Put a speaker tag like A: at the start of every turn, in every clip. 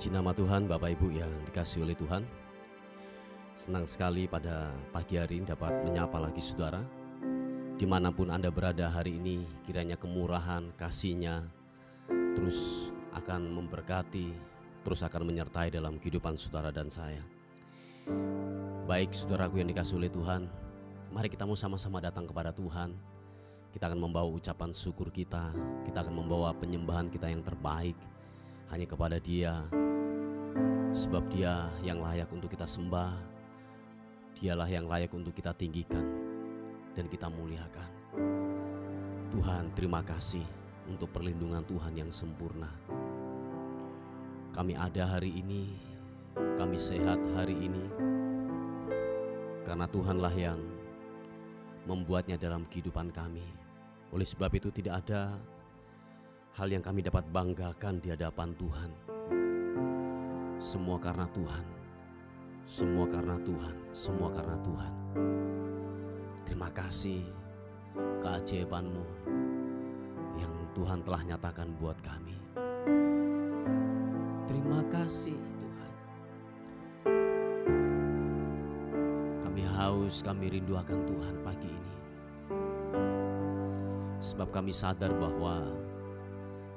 A: Puji nama Tuhan, Bapak Ibu yang dikasihi oleh Tuhan. Senang sekali pada pagi hari ini dapat menyapa lagi saudara. Dimanapun Anda berada hari ini, kiranya kemurahan, kasih-Nya terus akan memberkati, terus akan menyertai dalam kehidupan saudara dan saya. Baik saudaraku yang dikasihi oleh Tuhan, mari kita mau sama-sama datang kepada Tuhan. Kita akan membawa ucapan syukur kita akan membawa penyembahan kita yang terbaik hanya kepada Dia, sebab Dia yang layak untuk kita sembah, Dialah yang layak untuk kita tinggikan dan kita muliakan. Tuhan, terima kasih untuk perlindungan Tuhan yang sempurna. Kami ada hari ini, kami sehat hari ini, karena Tuhanlah yang membuatnya dalam kehidupan kami. Oleh sebab itu tidak ada hal yang kami dapat banggakan di hadapan Tuhan. Semua karena Tuhan, semua karena Tuhan, semua karena Tuhan. Terima kasih keajaiban-Mu yang Tuhan telah nyatakan buat kami. Terima kasih Tuhan. Kami haus, kami rindu akan Tuhan pagi ini. Sebab kami sadar bahwa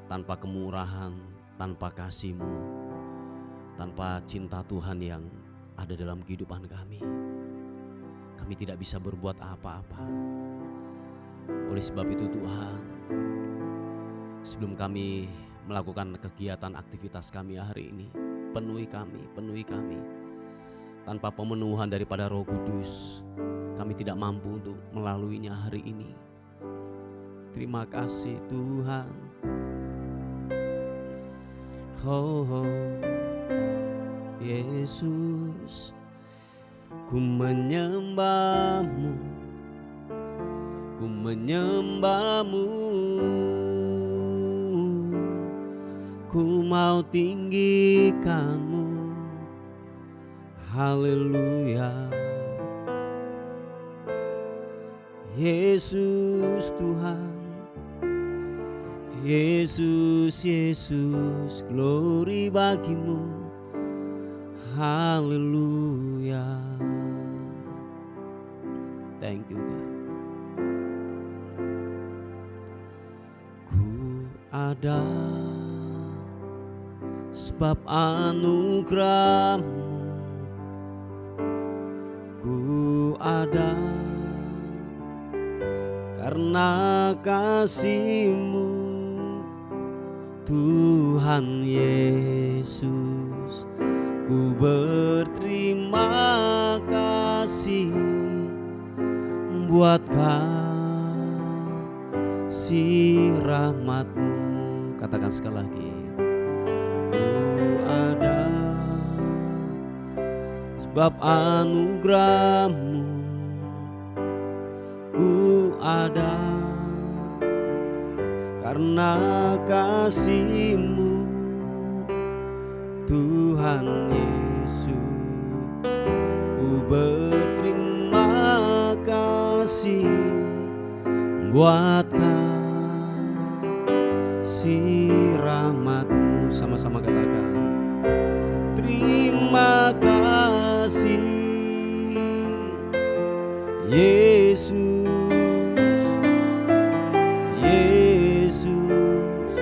A: tanpa kemurahan, tanpa kasih-Mu, tanpa cinta Tuhan yang ada dalam kehidupan kami tidak bisa berbuat apa-apa. Oleh sebab itu Tuhan, sebelum kami melakukan kegiatan aktivitas kami hari ini, penuhi kami. Tanpa pemenuhan daripada Roh Kudus, kami tidak mampu untuk melaluinya hari ini. Terima kasih Tuhan. Oh Yesus, ku menyembah-Mu, ku menyembah-Mu, ku mau tinggikan-Mu. Haleluya. Yesus Tuhan, Yesus, Yesus, glory bagi-Mu. Haleluya. Thank you God. Ku ada sebab anugerah-Mu, ku ada karena kasih-Mu, Tuhan Yesus. Ku berterima kasih buat kasih rahmat-Mu. Katakan sekali lagi. Ku ada sebab anugerah-Mu, ku ada karena kasih-Mu, Tuhan Yesus. Ku berterima kasih buat kasih rahmat-Mu. Sama-sama katakan, terima kasih Yesus, Yesus.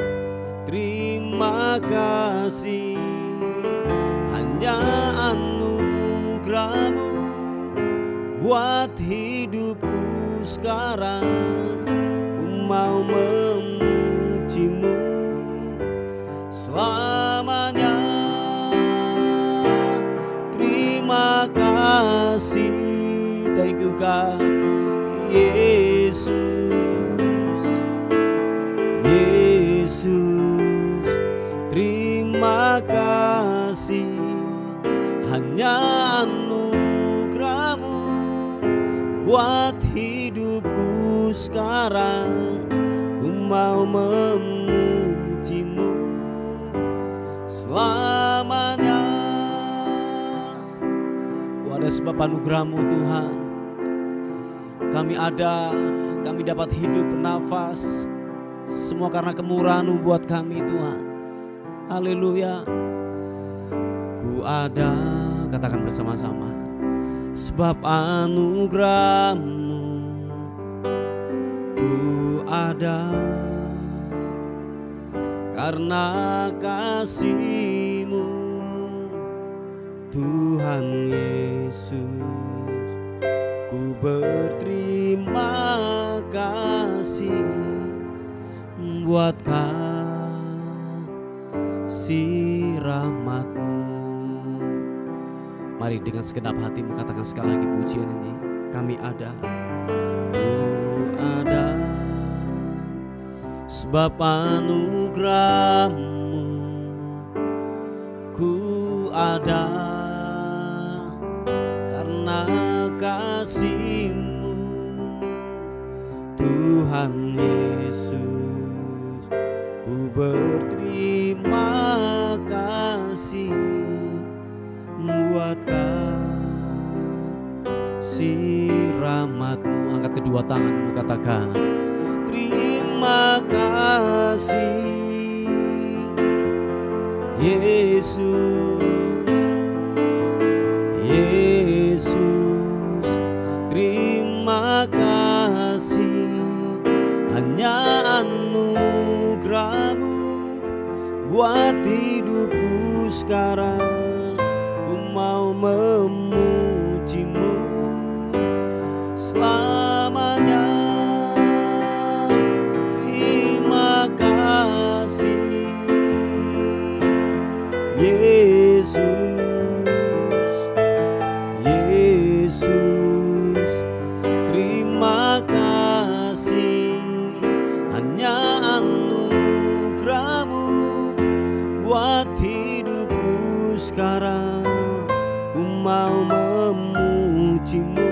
A: Terima kasih, hanya anugerah-Mu buat hidupku sekarang. Ku mau memuji-Mu selamanya. Terima kasih, thank you God. Yesus, Yesus. Terima kasih, hanya anugerah-Mu buat hidupku sekarang. Ku mau memuji-Mu selamanya. Ku ada sebab anugerah-Mu Tuhan. Kami ada, kami dapat hidup bernafas, semua karena kemurahan-Mu buat kami Tuhan. Haleluya. ku ada, katakan bersama-sama, sebab anugerah-Mu ku ada, karena kasih-Mu Tuhan Yesus. Ku berterima kasih buat kasih rahmat-Mu. Mari dengan segenap hatimu katakan sekali lagi pujian ini. Kami ada, ku ada, sebab anugerah-Mu ku ada, karena kasih-Mu Tuhan Yesus. Ku berterima kasih buat kasih rahmat-Mu. Angkat kedua tanganmu, katakan terima kasih Yesus. Yesus, terima kasih, hanya anugerah-Mu buat hidupku sekarang. Ku mau memuji-Mu selamanya. Terima kasih Yesus. Yesus, terima kasih, hanya anugerah-Mu buat hidupku sekarang. Ku mau memuji-Mu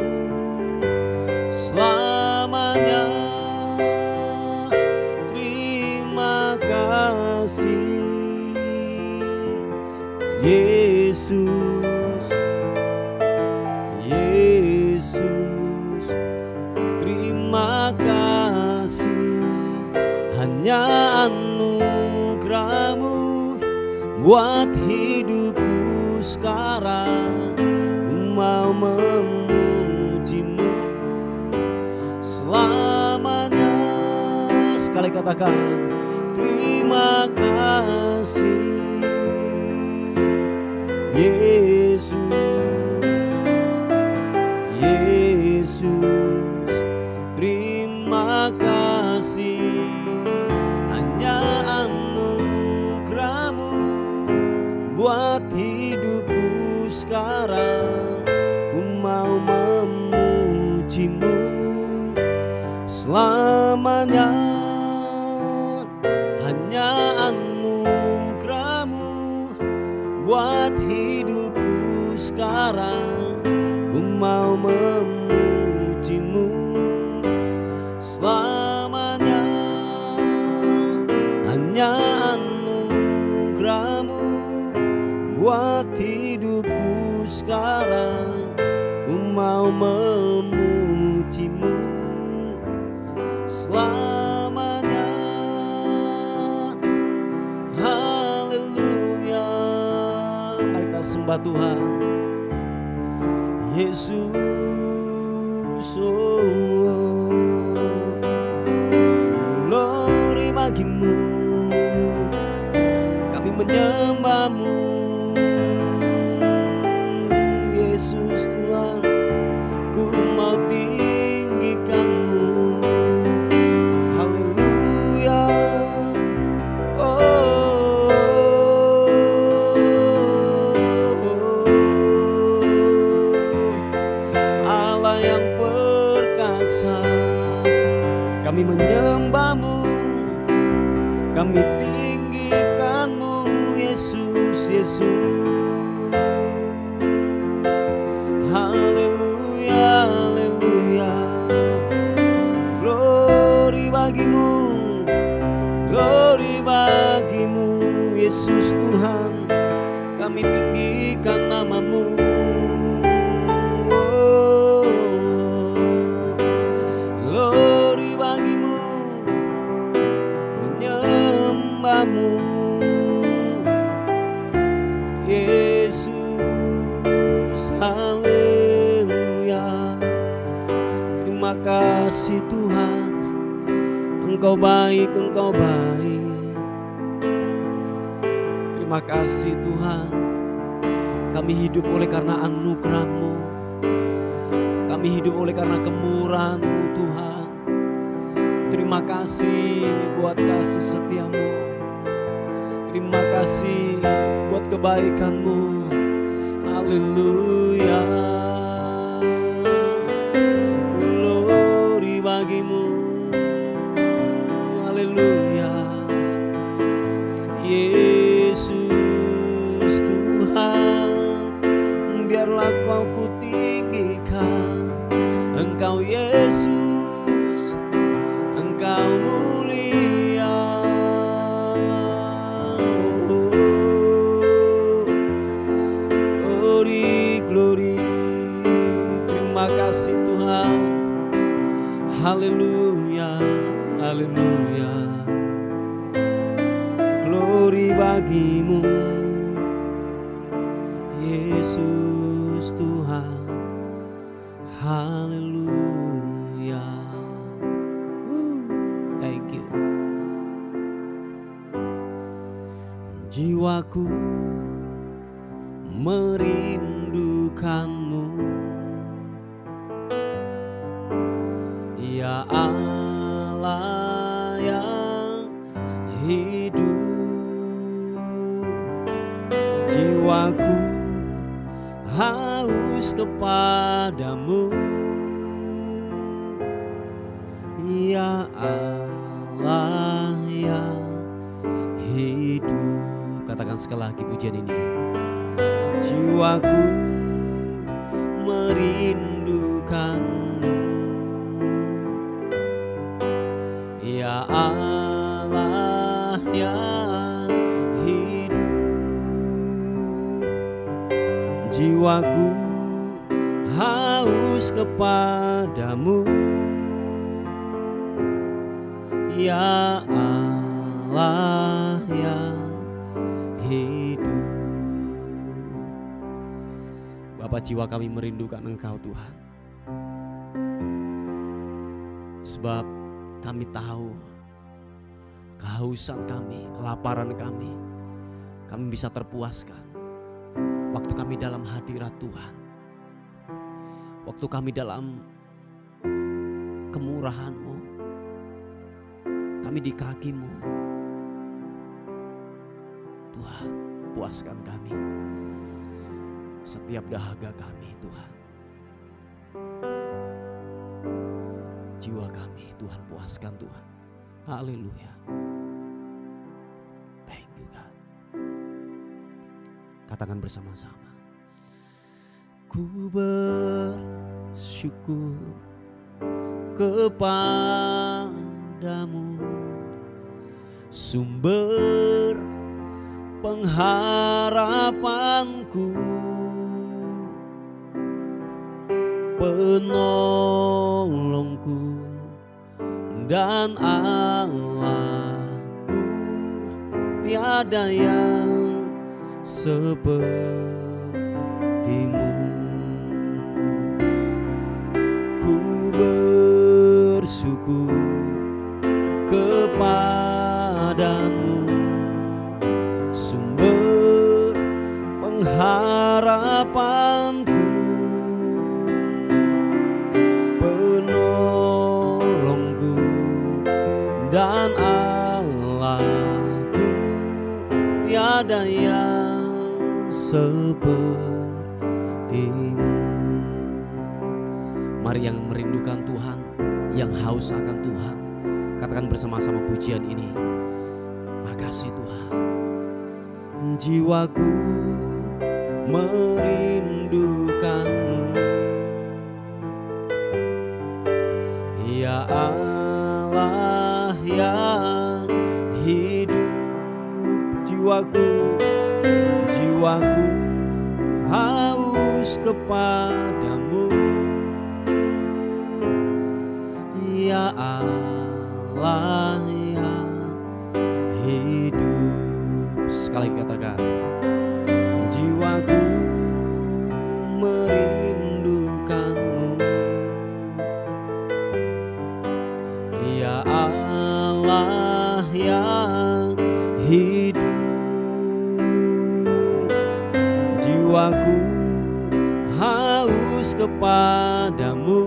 A: selamanya. Terima kasih Yesus. Yesus, terima kasih, hanya anugerah-Mu buat hidupku sekarang. Ku mau memuji-Mu selamanya. Sekali katakan terima kasih Yesus. Yesus, terima kasih, hanya anugerah-Mu buat hidupku sekarang. Ku mau memuji-Mu selamanya. Hanya anugerah-Mu buat hidupku sekarang. Ku mau memuji-Mu selamanya. Hanya anugerah-Mu buat hidupku sekarang. Ku mau memuji-Mu selamanya. Haleluya. Mari kita sembah Tuhan Yesus. Glory bagi-Mu, kami menyembah-Mu Yesus Tuhan. Ku mau tinggikan-Mu. Haleluya. Allah yang perkasa, kami menyembah-Mu, kami tinggikan-Mu Yesus. Yesus, haleluya, haleluya. Glory bagi-Mu, glory bagi-Mu Yesus Tuhan. Kami tinggikan nama-Mu. Glory bagi-Mu, menyembah-Mu Yesus. Terima kasih Tuhan, Engkau baik, Engkau baik. Terima kasih Tuhan, kami hidup oleh karena anugerah-Mu. Kami hidup oleh karena kemurahan-Mu Tuhan. Terima kasih buat kasih setia-Mu. Terima kasih buat kebaikan-Mu. Haleluya. Glory bagimu. Haleluya. Yesus Tuhan, biarlah Kau kutinggikan. Engkau Yesus, Engkau mulia. Glory, glory. Terima kasih Tuhan. Haleluya, haleluya. Glory bagimu, Yesus Tuhan. Haleluya. Thank you. Jiwaku merindukanmu, ya Allah yang hidup. Jiwaku haus kepadamu, ya Allah yang hidup. Katakan sekali lagi pujian ini. Jiwaku merindukanmu, ya Allah yang hidup. Jiwaku haus kepadamu, ya Allah yang hidup. Bapa, jiwa kami merindukan Engkau Tuhan. Sebab kami tahu kehausan kami, kelaparan kami bisa terpuaskan waktu kami dalam hadirat Tuhan. Waktu kami dalam kemurahan-Mu, kami di kaki-Mu. Tuhan, puaskan kami setiap dahaga kami Tuhan. Jiwa kami Tuhan, puaskan Tuhan. Haleluya. Thank you God. Katakan bersama-sama. Ku bersyukur kepadamu, sumber pengharapanku, penolongku dan Allahku. Tiada yang sepertimu. Ku bersyukur kepadamu, sumber pengharapanku, penolongku dan Allahku. Tiada yang sepertimu. Mari yang merindukan Tuhan, yang haus akan Tuhan, katakan bersama-sama pujian ini. Makasih Tuhan. Jiwaku merindukanmu, ya Allah yang hidup. Jiwaku haus kepadamu, ya Allah yang hidup. Sekali katakan, jiwaku merindukanmu, Jiwaku haus kepadamu,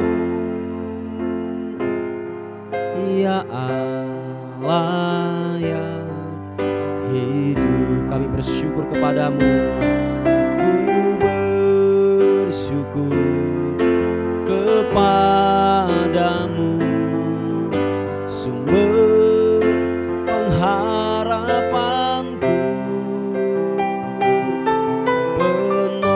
A: ya Allah yang hidup. Kami bersyukur kepadamu, ku bersyukur kepadamu, sumber pengharapanku, penolongku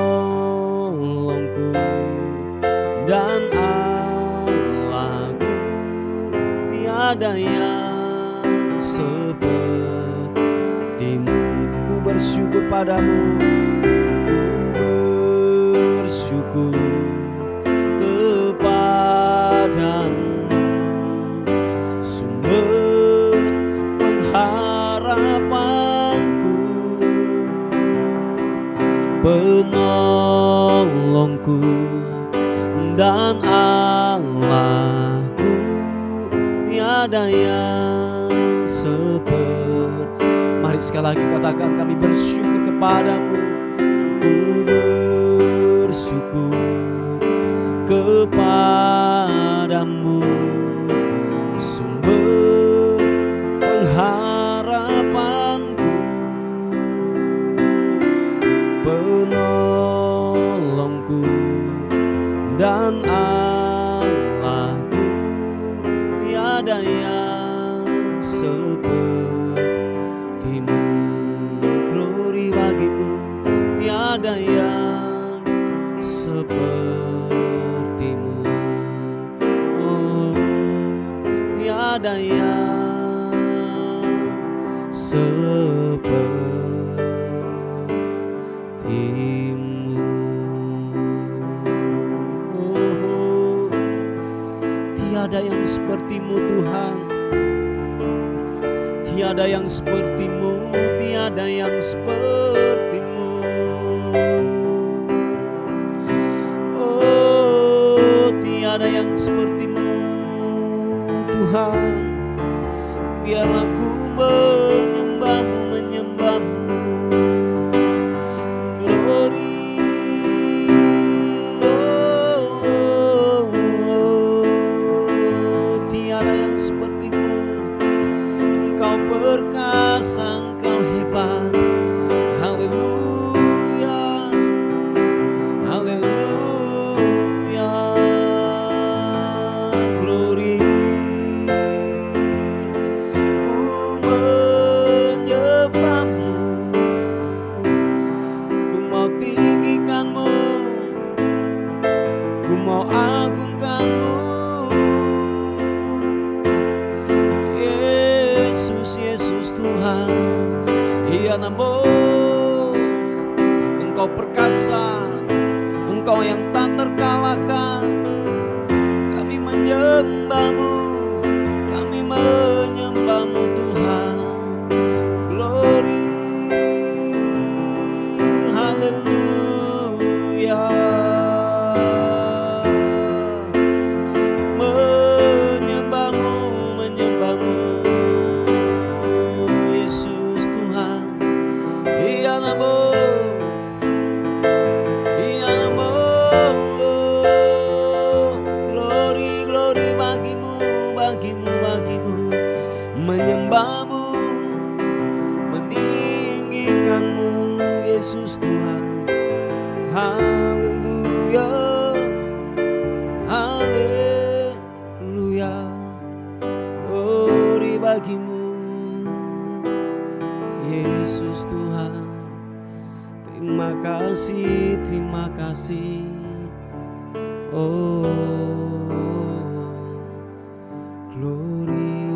A: dan Allahku. Tiada yang sepertimu. Ku bersyukur padamu, ku bersyukur kepadamu, sumber pengharapanku, penolongku dan Allahku. Tiada yang seperti. Mari sekali lagi katakan, kami bersyukur kepadamu, ku bersyukur kepadamu, sumber pengharapanku, penolongku dan Allahku. Tiada yang sepertimu. Glory bagimu, tiada yang sepertimu. Oh, tiada yang sepertimu. Oh, tiada yang sepertimu Tuhan. Tiada yang sepertimu, tiada yang sepertimu. Oh, tiada yang sepertimu Tuhan. Biarlah ku menyembahmu, menyembahmu. Glory. Tiada yang sepertimu. Engkau perkasa, Engkau hebat. Haleluya, haleluya. Glory. Ku menyembahmu, ku mau tinggikanmu, ku mau agungkanmu. Yesus Tuhan, iya namo. Engkau perkasa, Engkau yang tak terkalahkan. Kami menyembahmu, kami menyembahmu Tuhan. Glory, haleluya. Menyembahmu, menyembahmu Yesus Tuhan. Iya namo, iya namo. Glory, glory bagimu, bagimu, bagimu. Menyembahmu, meninggikanmu Yesus Tuhan. Haleluya, haleluya. Glory bagimu Yesus Tuhan. Terima kasih, terima kasih. Oh, glory,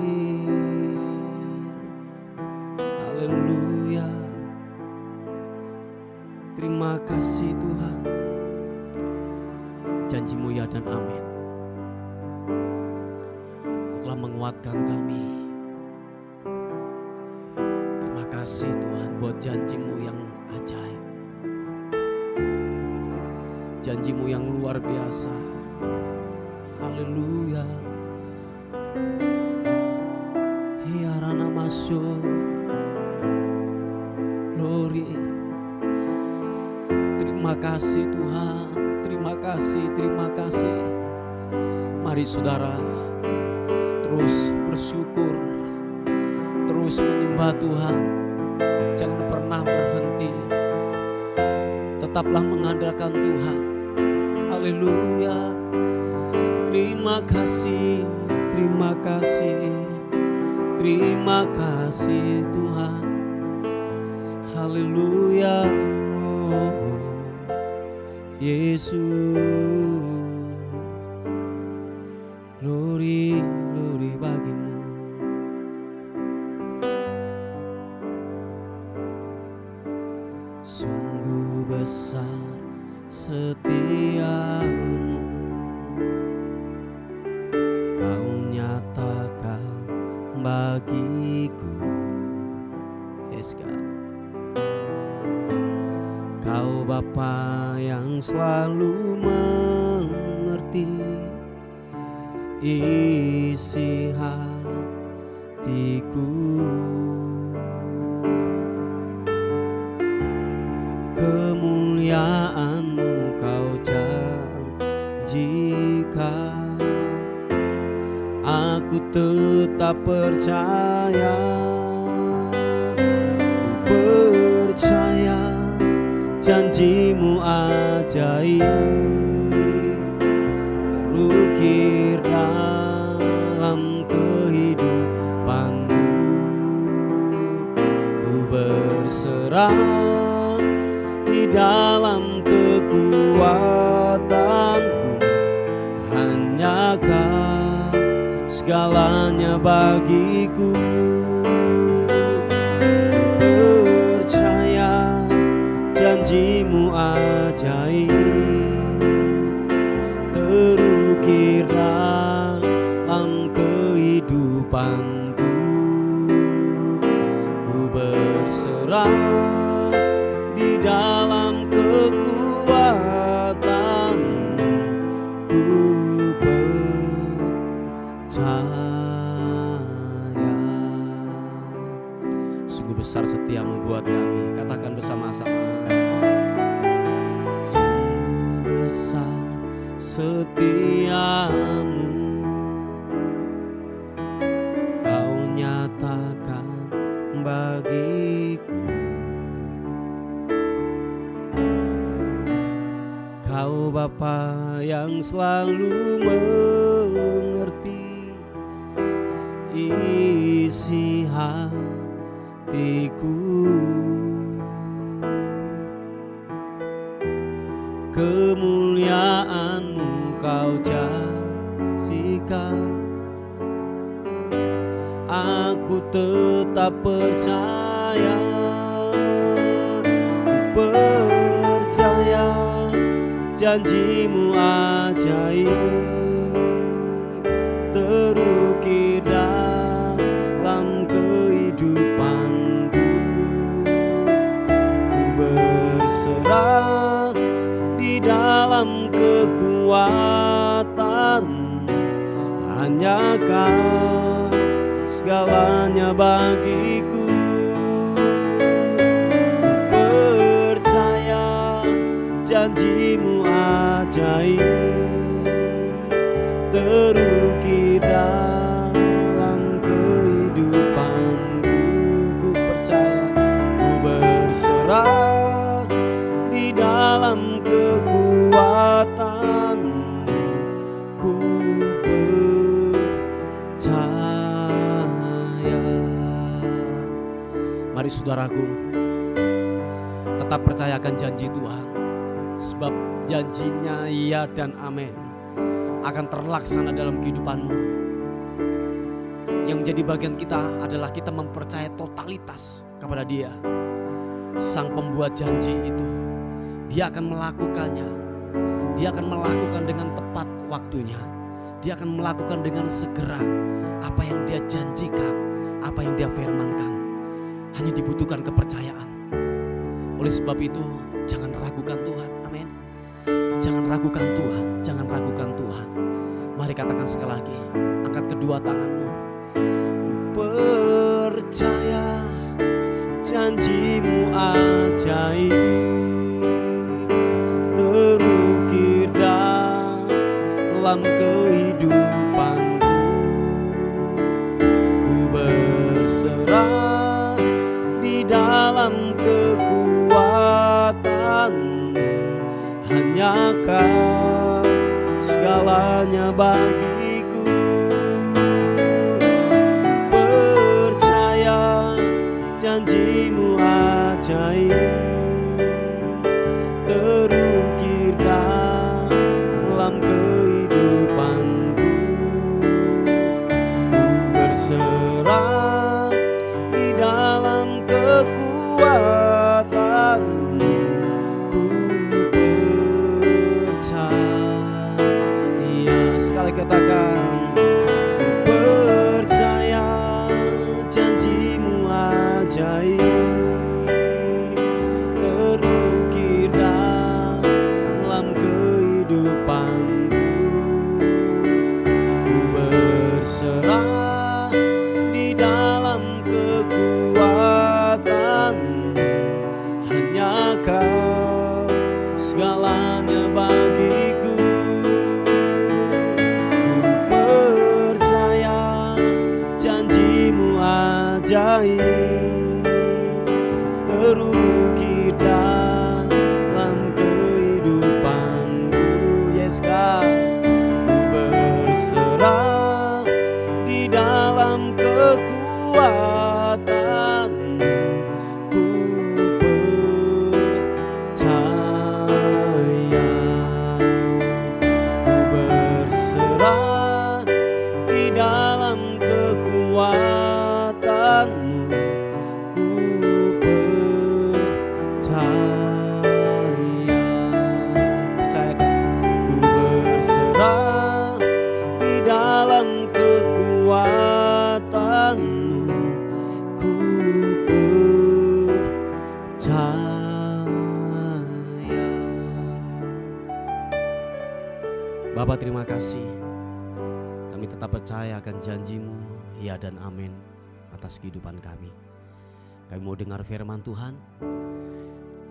A: haleluya. Terima kasih Tuhan. Janji-Mu ya dan amin. Kau telah menguatkan kami. Terima kasih Tuhan buat janji-Mu yang ajaib, janji-Mu yang luar biasa. Haleluya. Hiarana masuk. Glory. Terima Terima kasih Tuhan, terima kasih, terima kasih. Mari saudara terus bersyukur, terus menyembah Tuhan. Jangan pernah berhenti, tetaplah mengandalkan Tuhan. Haleluya. Terima kasih, terima kasih, terima kasih Tuhan. Haleluya. Oh, Yesus, glory, glory bagimu. Sungguh besar setiamu, Kau nyatakan bagiku. Yes, God. Kau Bapa yang selalu mengerti isi hatiku. Kemuliaan-Mu Kau janjikan, aku tetap percaya. Ku percaya janji-Mu ajaib, terukir dalam kehidupanku. Ku berserah di dalam kekuatanku, hanya Kau segalanya bagiku. Ku percaya janji-Mu ajaib, terukir dalam kehidupanku. Ku berserah di dalam kekuatan-Mu. Ku percaya. Sungguh besar setia-Mu buat kami. Katakan bersama-sama. Sungguh besar setiamu, Kau nyatakan bagiku. Kau Bapa yang selalu mengerti isi hatiku. Kemuliaan-Mu Kau janjikan, aku tetap percaya. Ku percaya janji-Mu ajaib, terukir dalam kehidupanku. Ku berserah di dalam kekuatan, hanya Kau segalanya bagiku. Ku percaya janji-Mu ajaib, terukir dalam kehidupanku. Ku percaya, ku berserah di dalam kekuatan. Ku percaya. Mari saudaraku, tetap percayakan janji Tuhan, sebab janjinya iya dan amin akan terlaksana dalam kehidupanmu. Yang menjadi bagian kita adalah kita mempercayai totalitas kepada Dia. Sang pembuat janji itu, Dia akan melakukannya. Dia akan melakukan dengan tepat waktunya. Dia akan melakukan dengan segera apa yang Dia janjikan, apa yang Dia firmankan. Hanya dibutuhkan kepercayaan. Oleh sebab itu, jangan ragukan Tuhan. Amin. Jangan ragukan Tuhan, jangan ragukan Tuhan. Mari katakan sekali lagi, angkat kedua tanganmu. Percaya janji-Mu ajaib, dalam kehidupanku. Ku berserah di dalam kekuatanmu, hanya Kau segalanya bagiku. Ku percaya janji-Mu ajaib terukir dalam kehidupanku. Ku berserah di dalam kekuatanmu. Ku percaya, sekali katakan, ku percaya janji-Mu ajaib terukir dalam kehidupanku. Ku berserah di dalam kekuatanmu, hanya Kau segalanya bagiku. Ku percaya janji-Mu ajaib terukir dalam kehidupanku. Yes God, ku berserah di dalam kekuatanmu. Ku percaya, ku berserah di dalam kekuatanmu. Ku percaya, percayakan, ku berserah di dalam kekuatanmu. Ku percaya. Bapa, terima kasih. Kami tetap percaya akan janji-Mu, ya dan amin, atas kehidupan kami. Kami mau dengar firman Tuhan.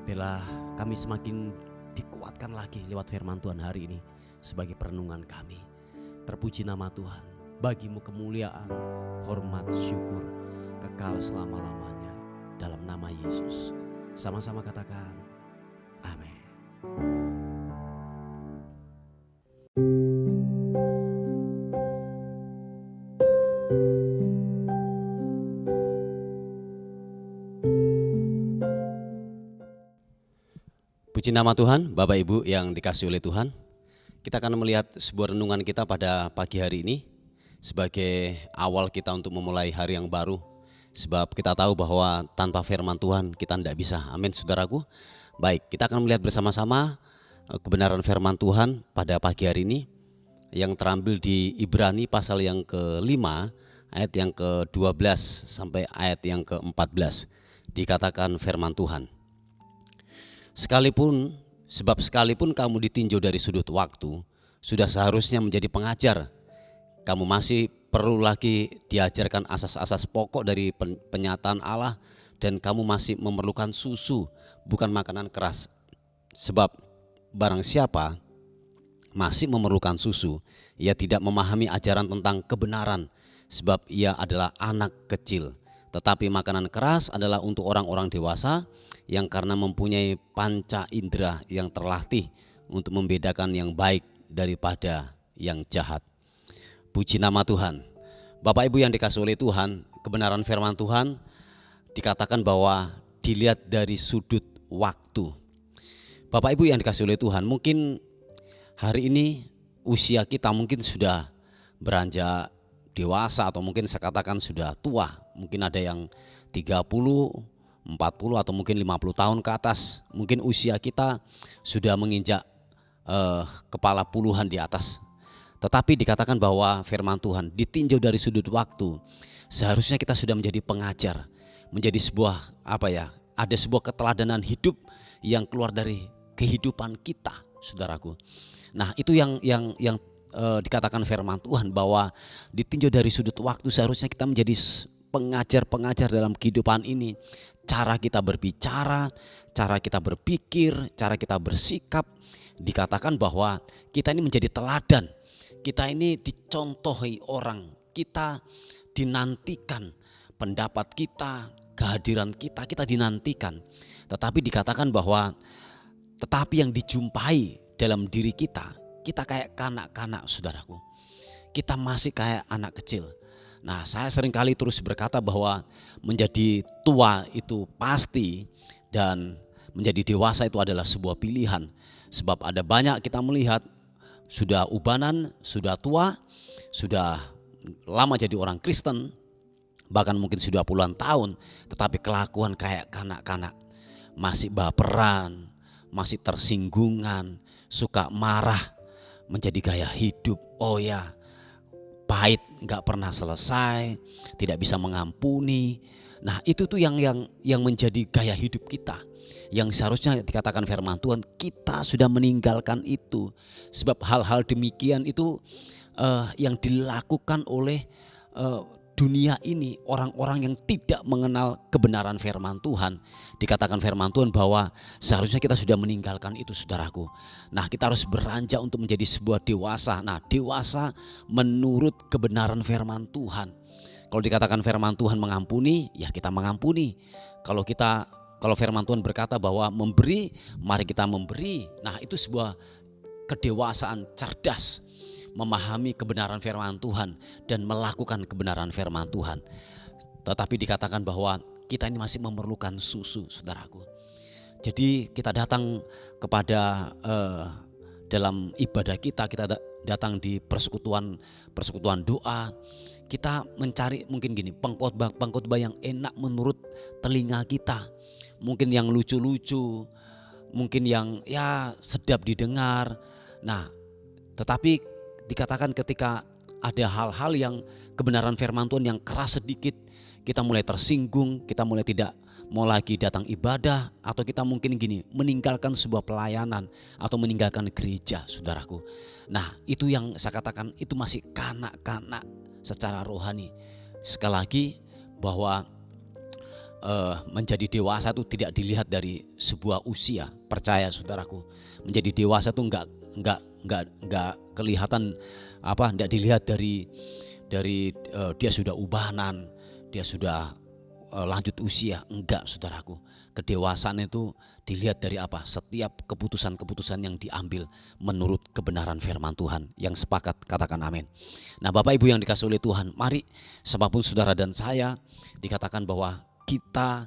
A: Biarlah kami semakin dikuatkan lagi lewat firman Tuhan hari ini sebagai perenungan kami. Terpuji nama Tuhan. Bagi-Mu kemuliaan, hormat, syukur kekal selama-lamanya. Dalam nama Yesus. Sama-sama katakan amin. Puji nama Tuhan, Bapak Ibu yang dikasihi oleh Tuhan. Kita akan melihat sebuah renungan kita pada pagi hari ini sebagai awal kita untuk memulai hari yang baru. Sebab kita tahu bahwa tanpa firman Tuhan kita tidak bisa. Amin, saudaraku. Baik, kita akan melihat bersama-sama kebenaran firman Tuhan pada pagi hari ini yang terambil di Ibrani pasal yang ke-5 ayat yang ke-12 sampai ayat yang ke-14. Dikatakan firman Tuhan, sekalipun kamu ditinjau dari sudut waktu, sudah seharusnya menjadi pengajar. Kamu masih perlu lagi diajarkan asas-asas pokok dari penyataan Allah, dan kamu masih memerlukan susu, bukan makanan keras. Sebab barang siapa masih memerlukan susu, ia tidak memahami ajaran tentang kebenaran, sebab ia adalah anak kecil. Tetapi makanan keras adalah untuk orang-orang dewasa yang karena mempunyai panca indera yang terlatih untuk membedakan yang baik daripada yang jahat. Puji nama Tuhan. Bapak Ibu yang dikasihi oleh Tuhan, kebenaran firman Tuhan dikatakan bahwa dilihat dari sudut waktu. Bapak Ibu yang dikasihi oleh Tuhan, mungkin hari ini usia kita mungkin sudah beranjak dewasa, atau mungkin saya katakan sudah tua. Mungkin ada yang 30, 40 atau mungkin 50 tahun ke atas. Mungkin usia kita sudah menginjak kepala puluhan di atas. Tetapi dikatakan bahwa firman Tuhan ditinjau dari sudut waktu. Seharusnya kita sudah menjadi pengajar, menjadi sebuah ada sebuah keteladanan hidup yang keluar dari kehidupan kita, saudaraku. Nah, itu yang dikatakan firman Tuhan bahwa ditinjau dari sudut waktu. Seharusnya kita menjadi pengajar-pengajar dalam kehidupan ini. Cara kita berbicara, cara kita berpikir, cara kita bersikap, dikatakan bahwa kita ini menjadi teladan.
B: Kita ini dicontohi orang, kita dinantikan, pendapat kita, kehadiran kita, kita dinantikan. Tetapi dikatakan bahwa tetapi yang dijumpai dalam diri kita, kita kayak kanak-kanak saudaraku. Kita masih kayak anak kecil. Nah, saya seringkali terus berkata bahwa menjadi tua itu pasti dan menjadi dewasa itu adalah sebuah pilihan. Sebab ada banyak kita melihat sudah ubanan, sudah tua, sudah lama jadi orang Kristen, bahkan mungkin sudah puluhan tahun, tetapi kelakuan kayak kanak-kanak, masih baperan, masih tersinggungan, suka marah, menjadi gaya hidup. Oh ya, pahit, gak pernah selesai, tidak bisa mengampuni. Nah, itu tuh yang menjadi gaya hidup kita, yang seharusnya dikatakan firman Tuhan kita sudah meninggalkan itu. Sebab hal-hal demikian itu yang dilakukan oleh dunia ini, orang-orang yang tidak mengenal kebenaran firman Tuhan. Dikatakan firman Tuhan bahwa seharusnya kita sudah meninggalkan itu saudaraku. Nah, kita harus beranjak untuk menjadi sebuah dewasa. Nah, dewasa menurut kebenaran firman Tuhan. Kalau dikatakan firman Tuhan mengampuni, ya kita mengampuni. Kalau firman Tuhan berkata bahwa memberi, mari kita memberi. Nah, itu sebuah kedewasaan cerdas, memahami kebenaran firman Tuhan dan melakukan kebenaran firman Tuhan. Tetapi dikatakan bahwa kita ini masih memerlukan susu saudaraku. Jadi kita datang kepada dalam ibadah kita datang di persekutuan doa. Kita mencari mungkin gini, pengkhotbah yang enak menurut telinga kita. Mungkin yang lucu-lucu, mungkin yang ya sedap didengar. Nah, tetapi dikatakan ketika ada hal-hal yang kebenaran firman Tuhan yang keras sedikit, kita mulai tersinggung, kita mulai tidak mau lagi datang ibadah, atau kita mungkin gini meninggalkan sebuah pelayanan atau meninggalkan gereja saudaraku. Nah, itu yang saya katakan itu masih kanak-kanak secara rohani. Sekali lagi bahwa menjadi dewasa itu tidak dilihat dari sebuah usia. Percaya saudaraku, menjadi dewasa itu enggak kelihatan enggak dilihat dari dia sudah ubanan, dia sudah lanjut usia. Enggak saudaraku, kedewasaan itu dilihat dari apa? Setiap keputusan-keputusan yang diambil menurut kebenaran firman Tuhan. Yang sepakat katakan amin. Nah, Bapak Ibu yang dikasihi oleh Tuhan, mari siapapun saudara dan saya, dikatakan bahwa kita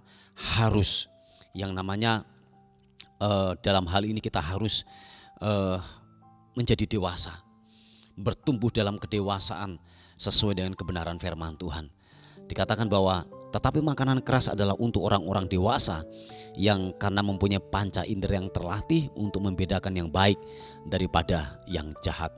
B: harus yang namanya dalam hal ini kita harus menjadi dewasa, bertumbuh dalam kedewasaan sesuai dengan kebenaran firman Tuhan. Dikatakan bahwa tetapi makanan keras adalah untuk orang-orang dewasa yang karena mempunyai panca indera yang terlatih untuk membedakan yang baik daripada yang jahat.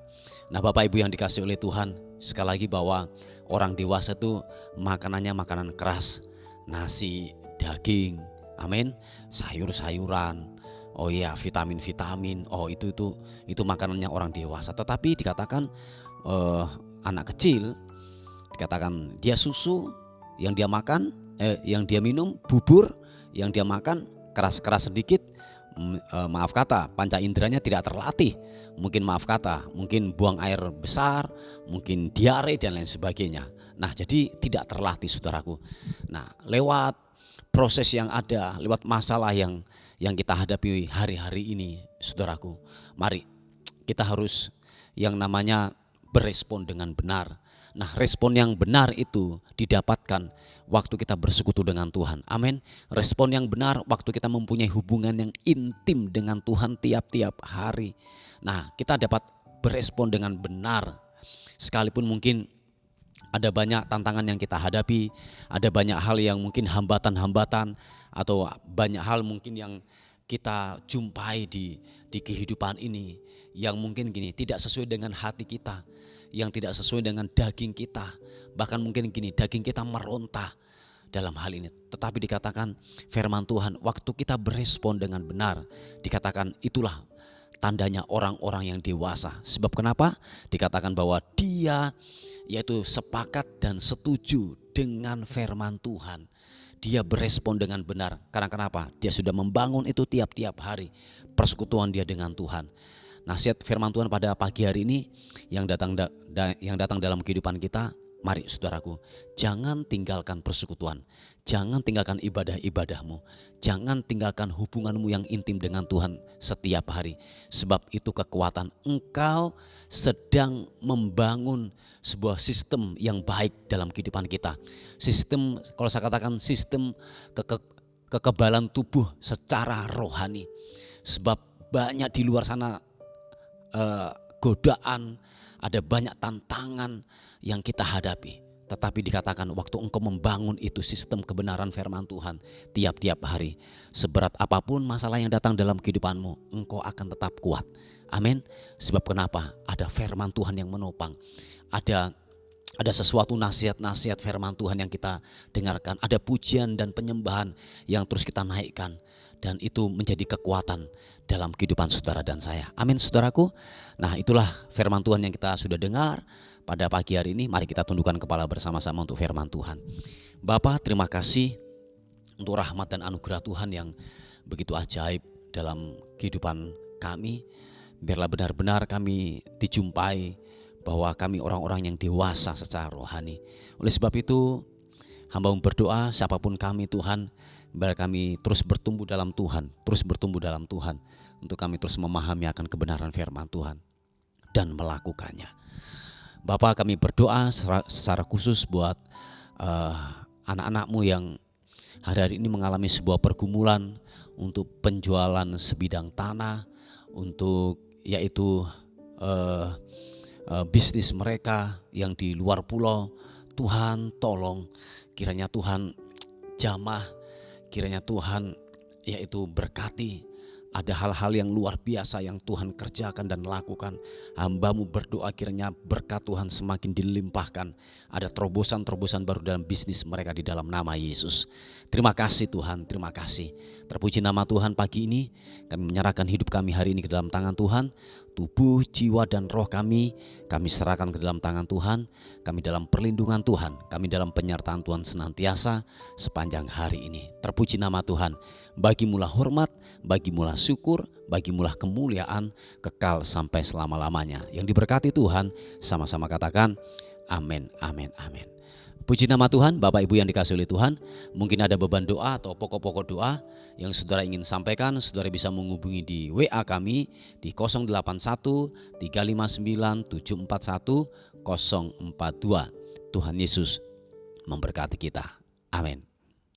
B: Nah, Bapak Ibu yang dikasihi oleh Tuhan, sekali lagi bahwa orang dewasa itu makanannya makanan keras, nasi, daging, amin, sayur-sayuran. Oh iya, vitamin-vitamin. Oh itu makanannya orang dewasa. Tetapi dikatakan anak kecil, dikatakan dia susu yang dia makan, yang dia minum, bubur yang dia makan keras-keras sedikit. Maaf kata, panca inderanya tidak terlatih. Mungkin buang air besar, mungkin diare dan lain sebagainya. Nah, jadi tidak terlatih saudaraku. Nah, lewat proses yang ada, lewat masalah yang kita hadapi hari-hari ini saudaraku, mari kita harus yang namanya berespon dengan benar. Nah, respon yang benar itu didapatkan waktu kita bersekutu dengan Tuhan. Amin. Respon yang benar waktu kita mempunyai hubungan yang intim dengan Tuhan tiap-tiap hari. Nah, kita dapat berespon dengan benar. Sekalipun mungkin ada banyak tantangan yang kita hadapi, ada banyak hal yang mungkin hambatan-hambatan, atau banyak hal mungkin yang kita jumpai di kehidupan ini yang mungkin gini tidak sesuai dengan hati kita, yang tidak sesuai dengan daging kita. Bahkan mungkin gini, daging kita meronta dalam hal ini. Tetapi dikatakan firman Tuhan, waktu kita berespon dengan benar, dikatakan itulah tandanya orang-orang yang dewasa. Sebab kenapa? Dikatakan bahwa dia yaitu sepakat dan setuju dengan firman Tuhan. Dia berespon dengan benar. Karena kenapa? Dia sudah membangun itu tiap-tiap hari persekutuan dia dengan Tuhan. nasihat firman Tuhan pada pagi hari ini yang datang dalam kehidupan kita. Mari saudaraku, jangan tinggalkan persekutuan, jangan tinggalkan ibadah-ibadahmu, jangan tinggalkan hubunganmu yang intim dengan Tuhan setiap hari. Sebab itu kekuatan engkau sedang membangun sebuah sistem yang baik dalam kehidupan kita. Sistem, kalau saya katakan sistem kekebalan tubuh secara rohani. Sebab banyak di luar sana godaan, ada banyak tantangan yang kita hadapi. Tetapi dikatakan waktu engkau membangun itu sistem kebenaran firman Tuhan tiap-tiap hari, seberat apapun masalah yang datang dalam kehidupanmu, engkau akan tetap kuat. Amin. Sebab kenapa? Ada firman Tuhan yang menopang. Ada sesuatu nasihat-nasihat firman Tuhan yang kita dengarkan. Ada pujian dan penyembahan yang terus kita naikkan. Dan itu menjadi kekuatan dalam kehidupan saudara dan saya. Amin saudaraku. Nah itulah firman Tuhan yang kita sudah dengar pada pagi hari ini. Mari kita tundukkan kepala bersama-sama untuk firman Tuhan. Bapa, terima kasih untuk rahmat dan anugerah Tuhan yang begitu ajaib dalam kehidupan kami. Biarlah benar-benar kami dijumpai bahwa kami orang-orang yang dewasa secara rohani. Oleh sebab itu hamba-Mu berdoa siapapun kami Tuhan, biar kami terus bertumbuh dalam Tuhan, untuk kami terus memahami akan kebenaran firman Tuhan dan melakukannya. Bapa, kami berdoa secara khusus buat anak-anak-Mu yang hari-hari ini mengalami sebuah pergumulan untuk penjualan sebidang tanah, untuk yaitu bisnis mereka yang di luar pulau. Tuhan tolong, kiranya Tuhan jamah, kiranya Tuhan yaitu berkati. Ada hal-hal yang luar biasa yang Tuhan kerjakan dan lakukan. Hamba-Mu berdoa kiranya berkat Tuhan semakin dilimpahkan. Ada terobosan-terobosan baru dalam bisnis mereka di dalam nama Yesus. Terima kasih Tuhan, terima kasih. Terpuji nama Tuhan pagi ini. Kami menyerahkan hidup kami hari ini ke dalam tangan Tuhan. Tubuh, jiwa dan roh kami serahkan ke dalam tangan Tuhan. Kami dalam perlindungan Tuhan, kami dalam penyertaan Tuhan senantiasa sepanjang hari ini. Terpuji nama Tuhan. Bagimulah hormat, bagimulah syukur, bagimulah kemuliaan kekal sampai selama-lamanya. Yang diberkati Tuhan, sama-sama katakan amin, amin, amin. Puji nama Tuhan. Bapak Ibu yang dikasihi oleh Tuhan, mungkin ada beban doa atau pokok-pokok doa yang saudara ingin sampaikan, saudara bisa menghubungi di WA kami di 081 359 741 042. Tuhan Yesus memberkati kita. Amin.